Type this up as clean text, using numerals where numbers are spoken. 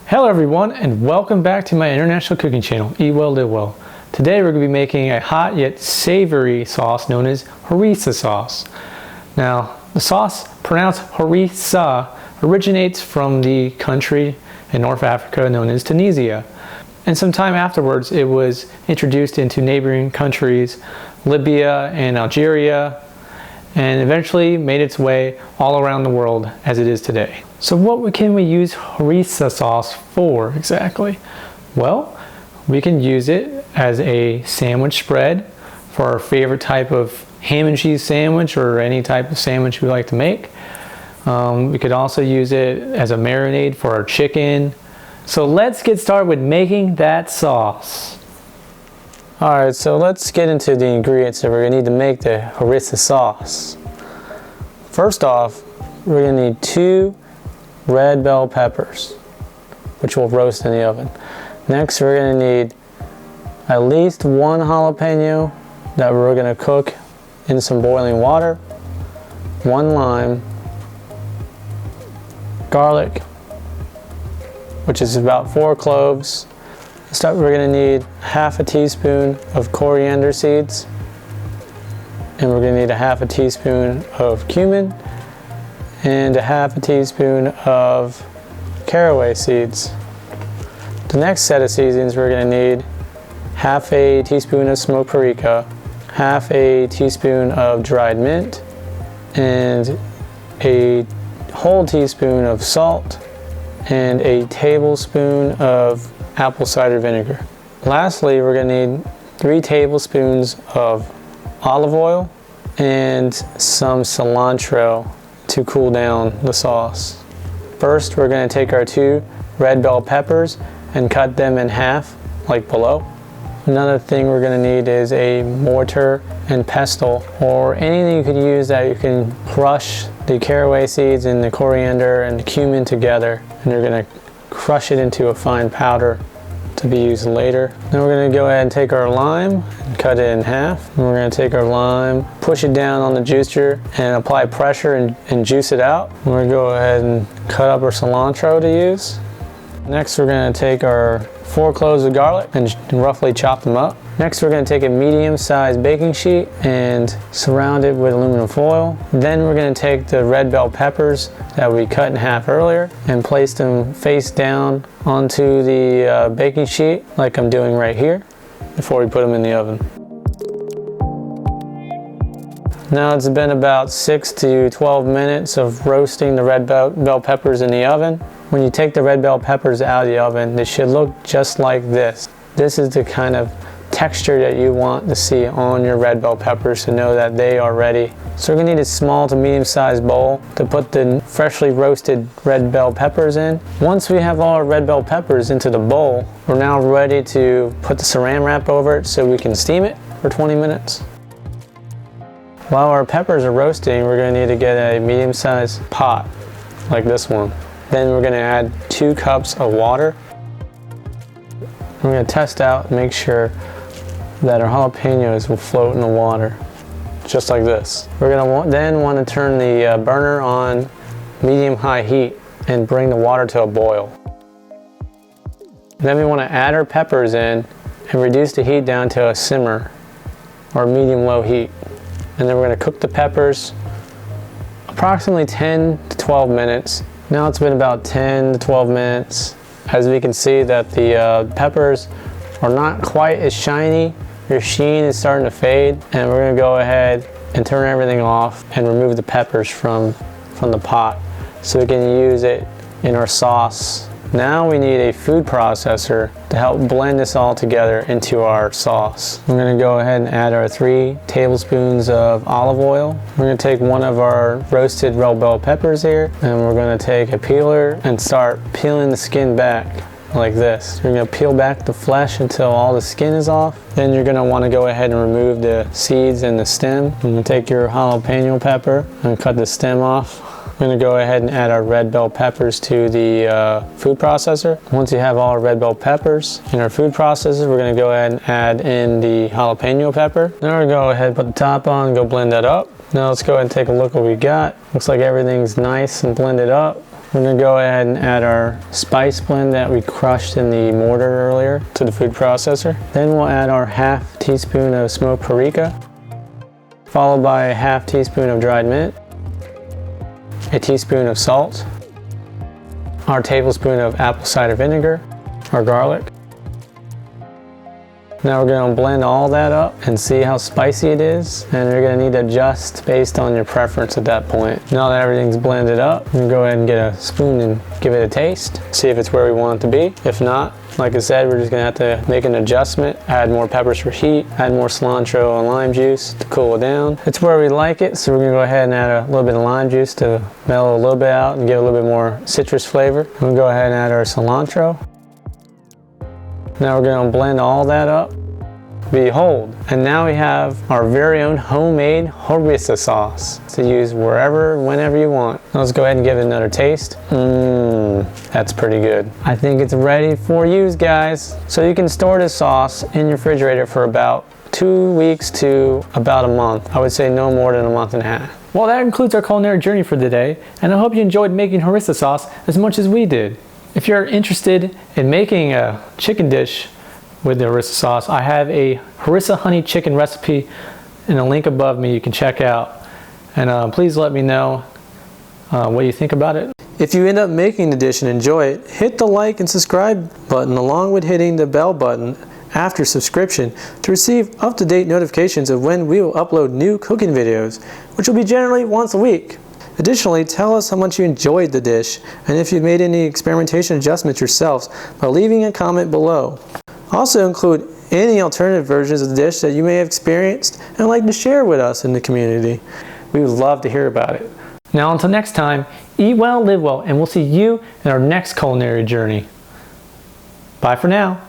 Hello everyone, and welcome back to my international cooking channel, Eat Well, Live Well. Today we're going to be making a hot yet savory sauce known as harissa sauce. Now, the sauce, pronounced harissa, originates from the country in North Africa known as Tunisia. And sometime afterwards it was introduced into neighboring countries, Libya and Algeria, and eventually made its way all around the world as it is today. So what can we use harissa sauce for exactly? Well, we can use it as a sandwich spread for our favorite type of ham and cheese sandwich or any type of sandwich we like to make. We could also use it as a marinade for our chicken. So let's get started with making that sauce. Alright, so let's get into the ingredients that we're going to need to make the harissa sauce. First off, we're going to need 2 red bell peppers, which we'll roast in the oven. Next, we're going to need at least 1 jalapeno that we're going to cook in some boiling water, 1 lime, garlic, which is about 4 cloves. We're going to need half a teaspoon of coriander seeds, and we're going to need a half a teaspoon of cumin and a half a teaspoon of caraway seeds. The next set of seasonings, we're going to need half a teaspoon of smoked paprika, half a teaspoon of dried mint, and a whole teaspoon of salt, and a tablespoon of apple cider vinegar. Lastly, we're going to need 3 tablespoons of olive oil and some cilantro to cool down the sauce. First, we're going to take our 2 red bell peppers and cut them in half, like below. Another thing we're going to need is a mortar and pestle, or anything you could use that you can crush the caraway seeds and the coriander and the cumin together, and you're going to crush it into a fine powder to be used later. Then we're going to go ahead and take our lime and cut it in half. And we're going to take our lime, push it down on the juicer and apply pressure and juice it out. We're going to go ahead and cut up our cilantro to use. Next, we're going to take our 4 cloves of garlic and roughly chop them up. Next, we're going to take a medium-sized baking sheet and surround it with aluminum foil. Then we're going to take the red bell peppers that we cut in half earlier and place them face down onto the baking sheet like I'm doing right here before we put them in the oven. Now it's been about 6 to 12 minutes of roasting the red bell peppers in the oven. When you take the red bell peppers out of the oven, they should look just like this. This is the kind of texture that you want to see on your red bell peppers to know that they are ready. So we're going to need a small to medium-sized bowl to put the freshly roasted red bell peppers in. Once we have all our red bell peppers into the bowl, we're now ready to put the saran wrap over it so we can steam it for 20 minutes. While our peppers are roasting, we're going to need to get a medium-sized pot like this one. Then we're going to add 2 cups of water. We're going to test out and make sure that our jalapenos will float in the water, just like this. We're going to then want to turn the burner on medium-high heat and bring the water to a boil. Then we want to add our peppers in and reduce the heat down to a simmer or medium-low heat. And then we're going to cook the peppers approximately 10 to 12 minutes. Now it's been about 10 to 12 minutes. As we can see that the peppers are not quite as shiny. Your sheen is starting to fade, and we're going to go ahead and turn everything off and remove the peppers from the pot so we can use it in our sauce. Now we need a food processor to help blend this all together into our sauce. We're going to go ahead and add our 3 tablespoons of olive oil. We're going to take one of our roasted red bell peppers here, and we're going to take a peeler and start peeling the skin back like this. You're going to peel back the flesh until all the skin is off. Then you're going to want to go ahead and remove the seeds and the stem. You're going to take your jalapeno pepper and cut the stem off. We're going to go ahead and add our red bell peppers to the food processor. Once you have all our red bell peppers in our food processor, we're going to go ahead and add in the jalapeno pepper. Then we're going to go ahead and put the top on and go blend that up. Now let's go ahead and take a look what we got. Looks like everything's nice and blended up. We're going to go ahead and add our spice blend that we crushed in the mortar earlier to the food processor. Then we'll add our half teaspoon of smoked paprika, followed by a half teaspoon of dried mint, a teaspoon of salt, our tablespoon of apple cider vinegar, our garlic. Now we're going to blend all that up and see how spicy it is, and you're going to need to adjust based on your preference at that point. Now that everything's blended up, we're going to go ahead and get a spoon and give it a taste, see if it's where we want it to be. If not, like I said, we're just going to have to make an adjustment, add more peppers for heat, add more cilantro and lime juice to cool it down. It's where we like it, so we're going to go ahead and add a little bit of lime juice to mellow a little bit out and give a little bit more citrus flavor. We're going to go ahead and add our cilantro. Now we're going to blend all that up. Behold, and now we have our very own homemade harissa sauce to use wherever, whenever you want. Now let's go ahead and give it another taste. That's pretty good. I think it's ready for use, guys. So you can store this sauce in your refrigerator for about 2 weeks to about a month. I would say no more than a month and a half. Well, that concludes our culinary journey for the day, and I hope you enjoyed making harissa sauce as much as we did. If you're interested in making a chicken dish with the harissa sauce, I have a harissa honey chicken recipe in a link above me you can check out. And please let me know what you think about it. If you end up making the dish and enjoy it, hit the like and subscribe button along with hitting the bell button after subscription to receive up-to-date notifications of when we will upload new cooking videos, which will be generally once a week. Additionally, tell us how much you enjoyed the dish and if you've made any experimentation adjustments yourselves by leaving a comment below. Also include any alternative versions of the dish that you may have experienced and like to share with us in the community. We would love to hear about it. Now until next time, eat well, live well, and we'll see you in our next culinary journey. Bye for now.